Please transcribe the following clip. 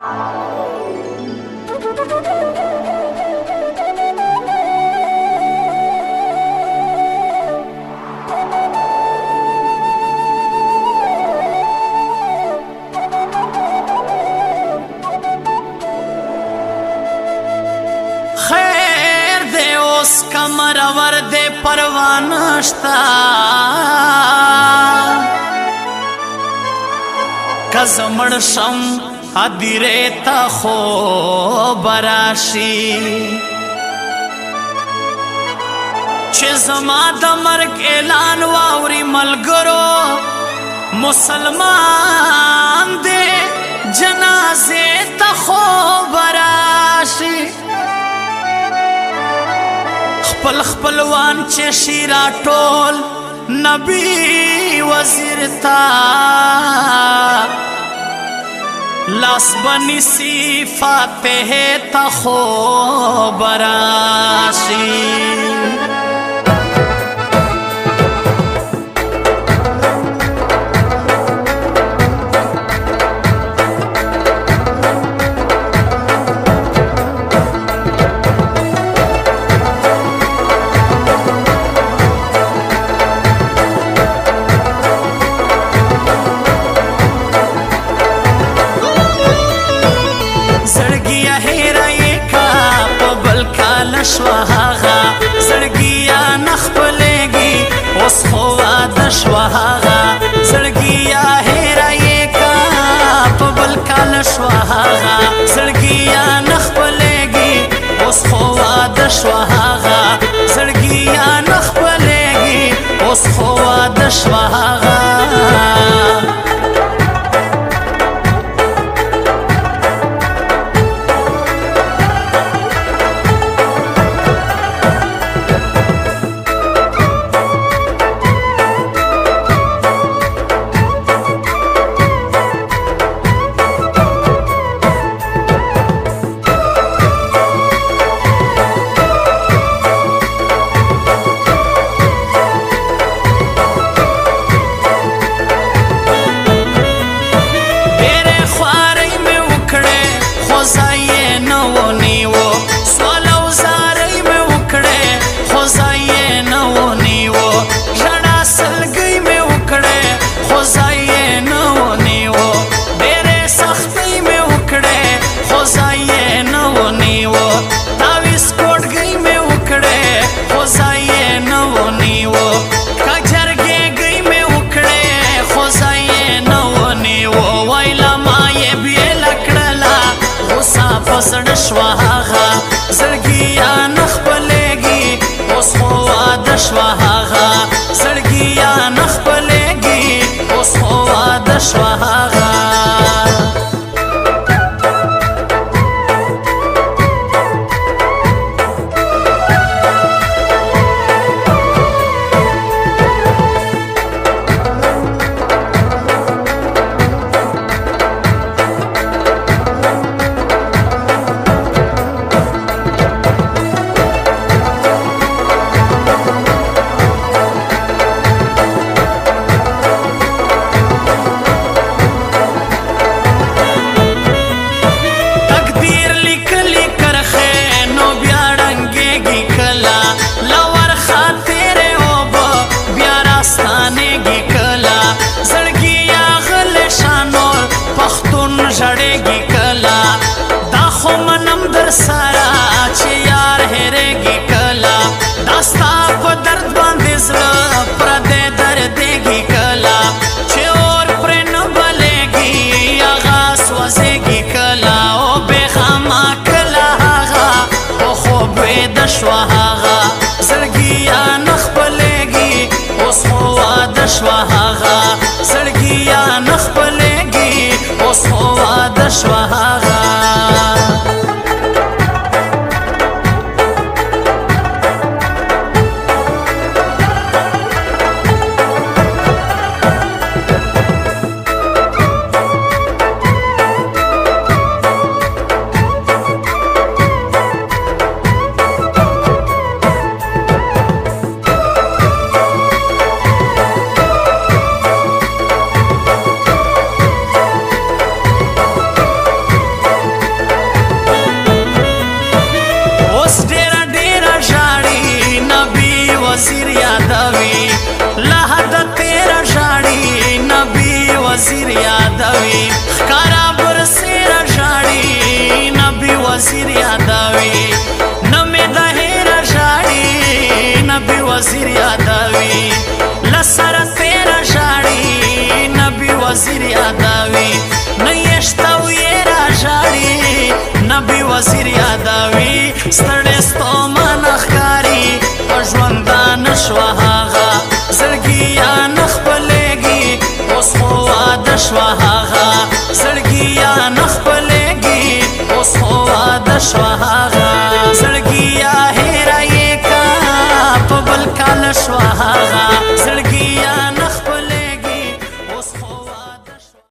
خیر دے اس کمر ور دے پروانشتا کزمڑ شم ادیرے تا خو براشی چه زما د مرگ اعلان واوری ملگرو مسلمان دے جنازے تا خو براشی خپل خپلوان چه شیرا ټول نبی وزیر تا لاس بنی سی فاتح تا خو براشی شوهاغا زړګیا نخپلېږي اوس خو واده شوهاغا زړګیا هېرایې کا په بل کال شوهاغا زړګیا نخپلېږي اوس خو واده شوهاغا زړګیا نخپلېږي اوس خو واده شوهاغا پسړ شوهاغا زړګیا نخپلېږي اوس خو واده شوهاغا زړګیا نخپلېږي اوس خو واده شوهاغا سارا چې یار هېرېږي کله دا ستا په درد باندې زړه پردی دردېږي کله چې اور پرې نه بلېږي هغه سوځېږي کله او بېغمه کله هغه په خوب ویده شوه هغه زړګیا نه خپلېږي اوس خو واده شوه هغه زړګیا نه خپلېږي اوس خو واده شوه